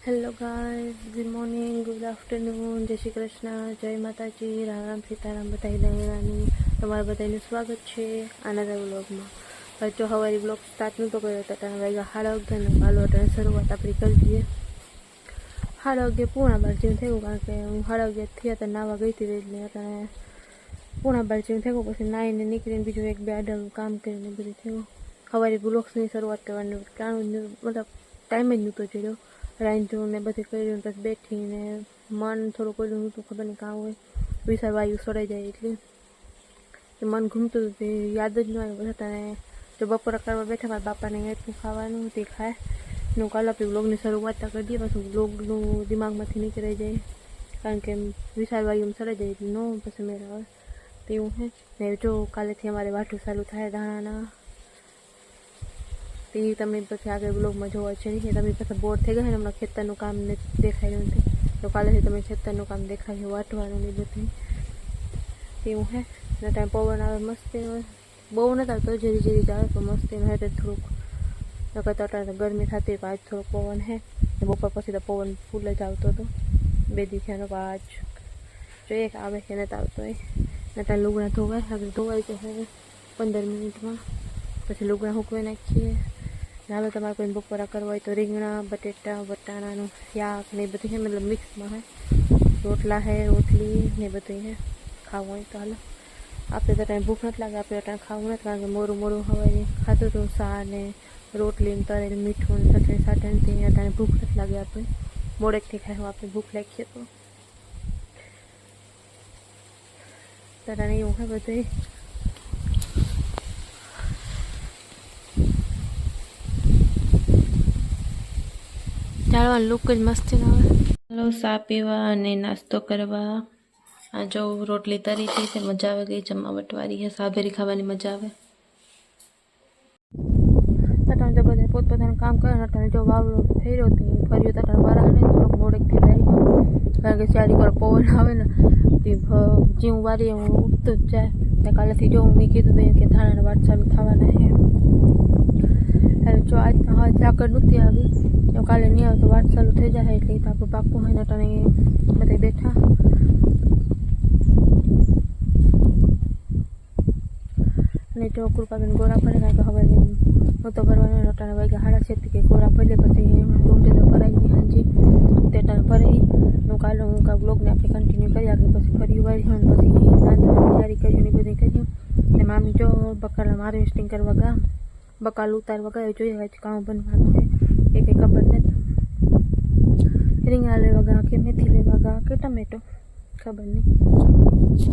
Hello guys, good morning, good afternoon, જય શ્રી કૃષ્ણ, જય માતાજી, રામ રામ સીતારામ, બધાઈ દયાની તમારા બધાનું સ્વાગત છે આના વ્લોગમાં. જો હવારી બ્લોગ સ્ટાર્ટ નહોતો કર્યો તો ત્યાં વાગ્યા 11:30 કાલો અટાણે શરૂઆત આપણી કરી દઈએ. 11:30 પૂણા 12 જેવું થયું, કારણ કે હું 11:30 થયા તો નાવા ગઈ હતી એટલે અટાણે પૂણા 12 જેવું થયું. પછી નાહીને નીકળીને બીજું એક બે આડાનું કામ કરીને બધું થયું. હવારી બ્લોગ્સની શરૂઆત કરવાની કારણ મતલબ ટાઈમ જ નહોતો જોયો. રાંધ્યું ને બધું કર્યું, પછી બેઠીને મન થોડું કોઈલું નહોતું, ખબર નહીં કાં હોય વિચાર વાયુ સડાઈ જાય એટલે મન ઘૂમતું હતું તે યાદ જ ન આવ્યું. બધાને જો બપોરા કરવા બેઠા મારા બાપાને એટલું ખાવાનું તે ખાય નું કાલ આપણી બ્લોગની શરૂઆત કરી દઈએ. પછી બ્લોગનું દિમાગમાંથી નીકળી જાય, કારણ કે વિશાળ વાયુ સડાઈ જાય એટલે ન પછી મેળા આવે તેવું હે ને. જો કાલેથી અમારે વાઢું ચાલુ થાય દાણાના, તે તમે પછી આગળ બ્લોગમાં જોવા છે નહીં. તમે પછી બોર થઈ ગયા ને હમણાં ખેતરનું કામ ને દેખાયું નથી, તો કાલેથી તમે ખેતરનું કામ દેખાય વાટવાનું ને બધું તેવું હે ને. ટાઈમ પવન આવે મસ્તી, બહુ નથી આવતો, જેરી જેરી આવે તો મસ્તીનું હે. થોડુંક નકર તો અટાણે ગરમી થતી, આજ થોડોક પવન હે. બપોર પછી તો પવન ફૂલ જ આવતો હતો, 2 દી થયા. આજ જોઈએ કે આવે કે નથી આવતો એ ને. ત્યાં લુગડા ધોવાય, આગળ ધોવાય જશે 15 મિનિટમાં, પછી લુગડા સૂકવી નાખીએ. હાલો તમારે કોઈ બપોરા કરવા હોય તો રીંગણા, બટેટા, વટાણાનું શાક ને એ બધું છે, મતલબ મિક્સમાં હે. રોટલા હે, રોટલી ને બધું હે. ખાવું હોય તો હાલો. આપણે તો ટાઈમ ભૂખ નથી લાગે, આપણે ટાઈમ ખાવું નથી, કારણ કે મોરું મોરું હવારે ખાધું હતું સા ને રોટલી ને તળેલું મીઠું ને ચટણી સાટણથી ટાઈમ ભૂખ નથી લાગે. આપણે મોડેકથી ખાઈ આપણે ભૂખ લાગીએ તો તરાને એવું હે બધું. ચાલવાનું લુક જ મસ્તી આવે. ચાલો ચા પીવા અને નાસ્તો કરવા. આ જો રોટલી તરી થઈ છે, મજા આવે ગઈ જમાવટવાળી છે, સાભેરી ખાવાની મજા આવે. તમે તો બધા પોતપોતાનું કામ કરે ને, તમે જો વાવડો થઈ રહ્યો હતી ફર્યો તો વારા નહીં, થોડોક મોડેકથી વારી, કારણ કે ચારી પર પવન આવે ને તે જીવ વારી હું ઉઠતું જ જાય. ત્યાં કાલેથી જો મેં કીધું કે ધાણાના વાટ ચાલુ થવાના છે. જો આજ ઝાકળ નહોતી આવી, તો કાલે નહીં આવે તો વાત ચાલુ થઈ જાય એટલે તો આપણું પાકું હોય ને. તને બધા બેઠા અને જો કૃપાબેન ગોરા ભરે, કારણ કે હવે નહોતો ભરવાનો અટાણે વાગ્યા 7:30 કે ગોરા ભરીએ. પછી રૂમ તો ભરાઈ ગઈ હાંજી તે ટાણે ભરાઈ હું કાલે હું બ્લોગને આપણે કન્ટિન્યુ કરી આગળ. પછી ફરી વાળી પછી રાંધવાની તૈયારી કર્યું ને બધી કર્યું ને. મામી જો બકાલા હાર્વેસ્ટિંગ કરવા ગયા, બકાલ ઉતારવા ગયા. જોઈએ કામ બનવાનું છે એ કંઈ ખબર નથી. રીંગણા લેવા ગયા કે મેથી લેવા ગયા કે ટમેટો ખબર નહીં,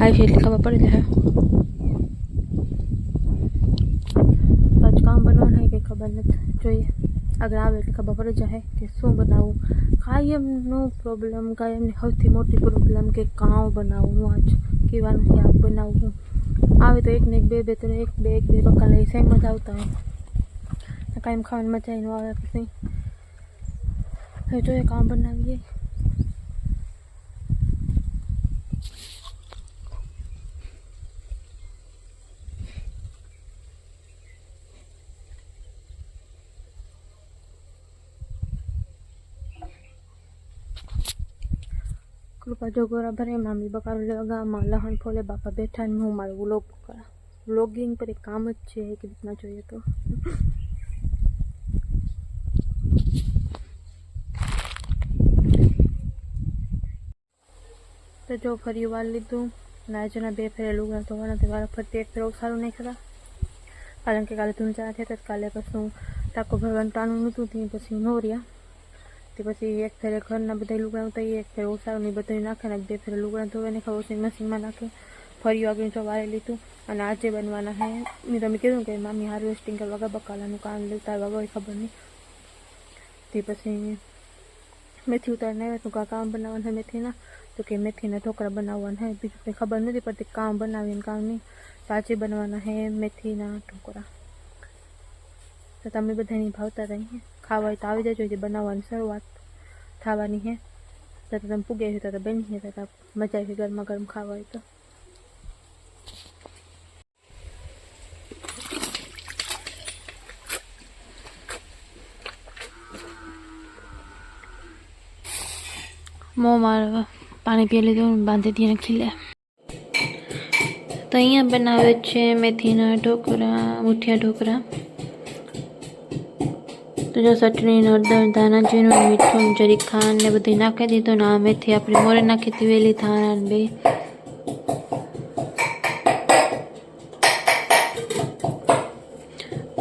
આવી છે એટલે ખબર પડી જાય. પાછું કામ બનવાનું હોય કંઈ ખબર નથી, જોઈએ આગળ આવે એટલે ખબર પડી જાય કે શું બનાવવું. કાયમનો પ્રોબ્લેમ, કાયમની સૌથી મોટી પ્રોબ્લેમ કે કાં બનાવવું, આજ કહેવાનું શાક બનાવવું આવે તો એક ને એક બે બે ત્રણ એક બે બકાલા સેમ જ આવતા હોય, કાયમ ખાવાની મજા ન આવે. પછી હવે જોઈએ કામ બનાવીએ. કૃપા જો ગોરા ભરે, મામી બકારો લેવા ગામમાં લહણ ફોલે, બાપા બેઠા ને હું મારું વ્લોગ કરા. વ્લોગિંગ પર એક કામ જ છે એક રીતના જોઈએ તો. તો જો ફરી વાર લીધું અને આજના 2 ફેરે લુગડા ધોવાના તે વારા ફરતી એક ફેર સારું નહીં ખરા, કારણ કે કાલે ધૂંચા થયા હતા. કાલે પછી ટાંકો ભરવાનું ટાણું નહોતું, તે પછી નોર્યા તે પછી એક ફેરે ઘરના બધા લુગડા ઉતારી, એક ફેર ઓસારું ને બધું નાખે ને 2 ફેરે લુગડા ધોવાને ખાવ વોશિંગ મશીનમાં નાખે. ફરી આગળ જો વારે લીધું અને આજે બનવાના હે. મેં તમે કીધું કે મામી હાર્વેસ્ટિંગ કરવા ગયા બકાલાનું કામ લેતા આવ્યા હોય ખબર નહીં. તે પછી મેથી ઉતારીને આવ્યા તો કામ બનાવવાનું છે મેથીના, તો કે મેથીના ઢોકળા બનાવવાના હે. બીજું કંઈ ખબર નથી પડતી કામ બનાવીને કામ નહીં. તો આજે બનવાના હે મેથીના ઢોકળા. તો તમે બધાની ભાવતા રહી ખાવા હોય તો આવી જજો, જે બનાવવાની શરૂઆત થવાની હે. તો તમે પૂગે તો બની તો મજા આવી ગરમા ગરમ ખાવા હોય તો. મોં મારવા પાણી પી લીધું, બાંધી દીને ખીલે. તો અહીંયા બનાવે છે મેથીના ઢોકળા, મુઠિયા ઢોકળા. તો જો ચટણી, હળદર, ધાણા જીરું, મીઠું, જરીક ખાંડ ને બધું નાખી દીધું. ને આ મેથી આપણે મોરે નાખી હતી, વેલી ધાણા ને બે.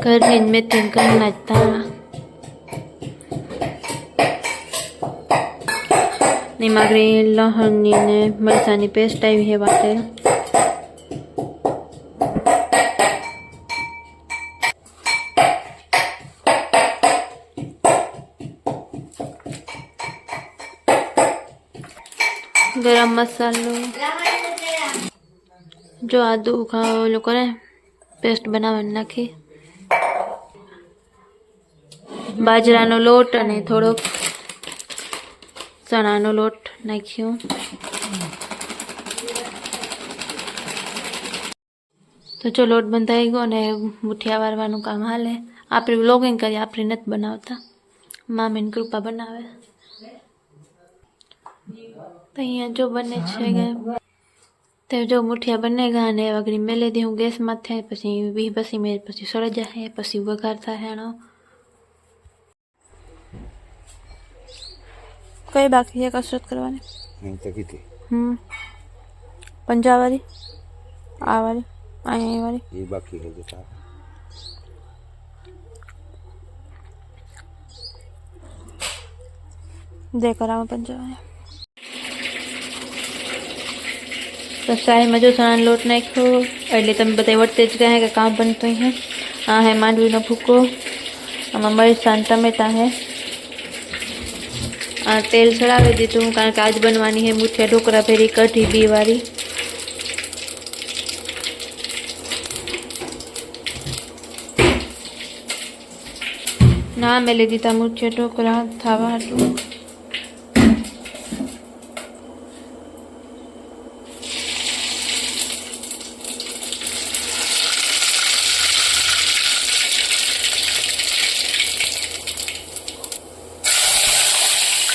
ઘરની જ મેથી, ઘરના જ ધાણા. નિમાગરી લસણની ને મરચાંની પેસ્ટ આવી છે વાટેલ. गरम मसालो जो आदू खाओ लो करे पेस्ट बनावा नाखी. बाजरानो लोट अने थोड़ो चणानो लोट नाख्यो. तो जो लोट बंधाई गयो ने मुठिया वारवानुं काम हाले. आपणे व्लॉगिंग करी, आपणे नत बनावता, मामीनी कृपा बनावे. तो अँ जो बने तो जो मुठिया बनेगा ने वगड़ी मेले दी हूँ गैस माथे. पछी 20-22 मिनिट पछी सड़ जाए, पछी वघार थाय. कई बाकी है कसरत करवानी? पंजाब वाली, आ वाली, आई वाली ये बाकी है. जो देकर आवा पंजाब. तो शाही में जो चना लोट नाखो એટલે તમે બધા વટતે જ ગયા કે કામ બનતું है. आ है मांडवीनो भूको, आमा मरचां टमेटा है. आ तेल चढ़ावी दीधुं कारण के आज बनवानी है मुठिया ढोकरा भेरी कढ़ी बी वाली. ना मेले दीधा मुठिया ढोकरा थावा हाटू.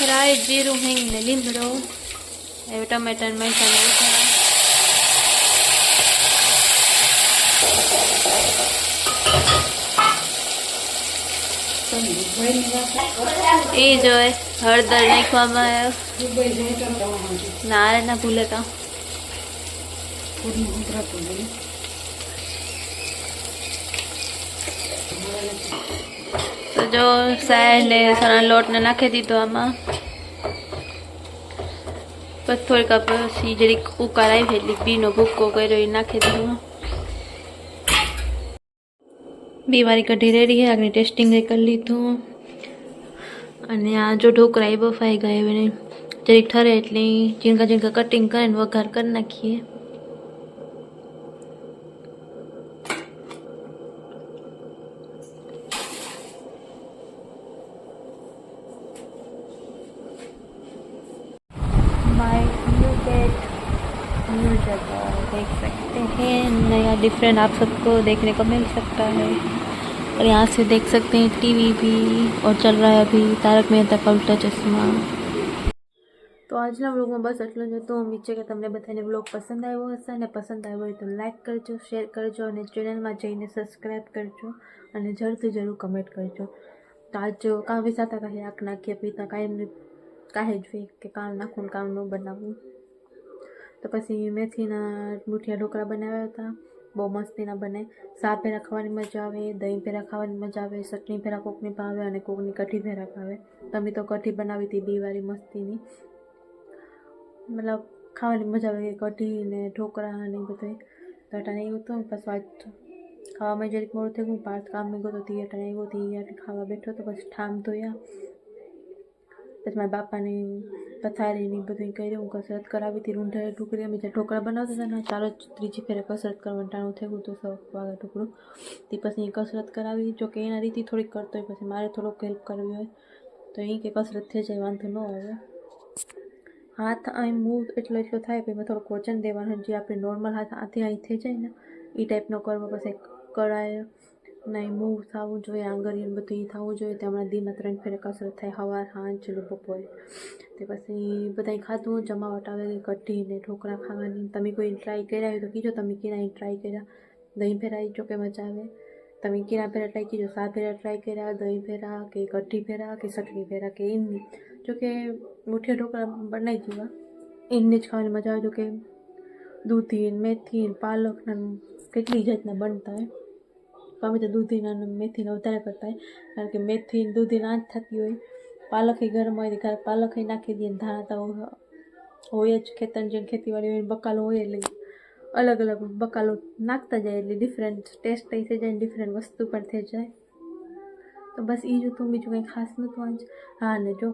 राई जीरू हिंग ने लीमड़ो ए टमाटर मरचां ने ए जो है हळदर नाखवामां आव्यो. ना रे ना भूले का तो जो साय ने चना लोट ने नाखी दीधो आमां. बस थोड़ी कप सी जरी उकार आई એટલે બીનો ભૂકો કર્યો એ નાખી દીધો. बी वाली कढ़ी रेडी है. आगे टेस्टिंग कर लीधुं. अने आ जो ढोकरा ए बफाई गए ने जरी ठरे એટલે झीणका झीणका कटिंग કરીને વઘાર કરી નાખીએ. न्यू जगह देख सकते हैं, नया डिफरेंट आप सबको देखने को मिल सकता है. और यहाँ से देख सकते हैं टीवी भी, और चल रहा है अभी तारक मेहता का उल्टा चश्मा. तो आज ना व्लॉग में बस એટલું જ હતું. ઉમ્મીદ છે કે તમને બધાને વ્લોગ પસંદ આવ્યો હશે, અને પસંદ આવ્યો હોય તો લાઈક કરજો, શેર કરજો, અને ચેનલમાં જઈને સબસ્ક્રાઈબ કરજો, અને જલ્દથી જરૂર કમેન્ટ કરજો. તો આજ કામ વિસાતા કાંઈ આંખ નાખીએ પીતા કાંઈ કાંઈ જ હોય કે કામ નાખવું કામ ન બનાવવું. તો પછી મેથીના મુઠિયા ઢોકળા બનાવ્યા હતા, બહુ મસ્તીના બને. સા ભેરા ખાવાની મજા આવે, દહીં ભેરા ખાવાની મજા આવે, ચટણી ભેરા કોકની ભાવે અને કોકની કઢી ભેરા ભાવે. તમે તો કઢી બનાવી હતી બીવાળી મસ્તીની, મતલબ ખાવાની મજા આવે કઢી ને ઢોકળા ને બધું. તો અટાણે એવું હતું. પછી આજ ખાવામાં જરીક મોડું થઈ ગયું. પાર્થ કામમાં ગયો તો તે અટાણે આવ્યો તે ખાવા બેઠો તો પછી ઠામ ધોયા. પછી મારા બાપાને પથારીની બધું કર્યું, કસરત કરાવી હતી. રૂંઢાએ ઢોકળી અમે જે ઢોકળા બનાવતા હતા ને ચાલો ત્રીજી ફેરે કસરત કરવાનું ટાણું થઈ ગયું હતું 6 વાગે ઢોકળું. તે પછી કસરત કરાવી. જો કે એના રીતે થોડીક કરતો હોય, પછી મારે થોડોક હેલ્પ કરવી હોય તો એ કે કસરત થઈ જાય વાંધો ન આવે. હાથ અહીં મૂવ એટલો થાય પછી મેં થોડુંક વચન દેવાનું, જે આપણે નોર્મલ હાથ આથી અહીં થઈ જાય ને એ ટાઈપનો કરવો. પછી કડાઈ નહીં મૂવ થવું જોઈએ, આંગળીને બધું એ થવું જોઈએ. તે હમણાં દીમાં 3 ફેરે કસરત થાય, સવાર સાંજ ને બપોરે. તે પછી બધાય ખાધું, જમાવટ આવે ગઈ કઢી ને ઢોકળા ખાવાની. તમે કોઈ ટ્રાય કર્યા હોય તો કીજો, તમે કેના ટ્રાય કર્યા. દહીં ભેરા એ જો કે મજા આવે. તમે કેના ભેરા ટ્રાય કીજો, સા ભેરા ટ્રાય કર્યા, દહીં ભેરા કે કઢી ભેરા કે ચટણી ભેરા કે એમની. જોકે મુઠિયા ઢોકળા બનાવી જેવા એમને જ ખાવાની મજા આવે. જો કે દૂધી મેથી પાલક કેટલી જાતના બનતા હોય. અમે તો દૂધીના અને મેથીના વધારે કરતા હોય, કારણ કે મેથી દૂધીના જ થતી હોય. પાલક ગરમ હોય ત્યારે પાલક નાખી દઈએ. ધાણા તો હોય જ, ખેતર જેમ ખેતીવાડી હોય બકાલો હોય એટલે અલગ અલગ બકાલો નાખતા જાય એટલે ડિફરન્ટ ટેસ્ટ થઈ જાય, ડિફરન્ટ વસ્તુ પણ થઈ જાય. તો બસ એ જ હતું, બીજું કંઈ ખાસ નહોતું આજ. હા ને જો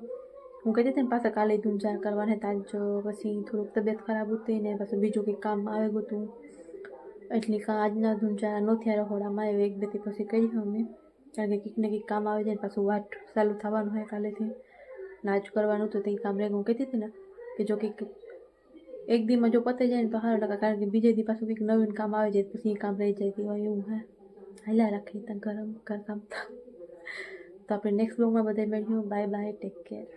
હું કહેતી હતી ને પાછા કાલે ધૂંઝાર કરવાને તાજ પછી થોડુંક તબિયત ખરાબ હતી ને પાછું બીજું કંઈક કામ આવે ગયું એટલે આજના ધૂંઝારા નહોતી રખોડામાં આવ્યો. 1-2 દી પછી કરી અમે, કારણ કે કંઈક ને કંઈક કામ આવી જાય પાછું વાટ ચાલુ થવાનું હોય કાલેથી. નાચ કરવાનું હતું તો એ કામ રેગ હું કહેતી હતી ને કે જો કંઈક એક દીમાં જો પતી જાય ને તો સારું લાગે, કારણ કે બીજે દી પાછું કંઈક નવીન કામ આવી જાય પછી એ કામ રહી જાય હોય એવું હે. હાલ્યા રાખી ત્યાં ઘર કામ. તો આપણે નેક્સ્ટ બ્લોગમાં બધા મળ્યું. Bye bye, take care.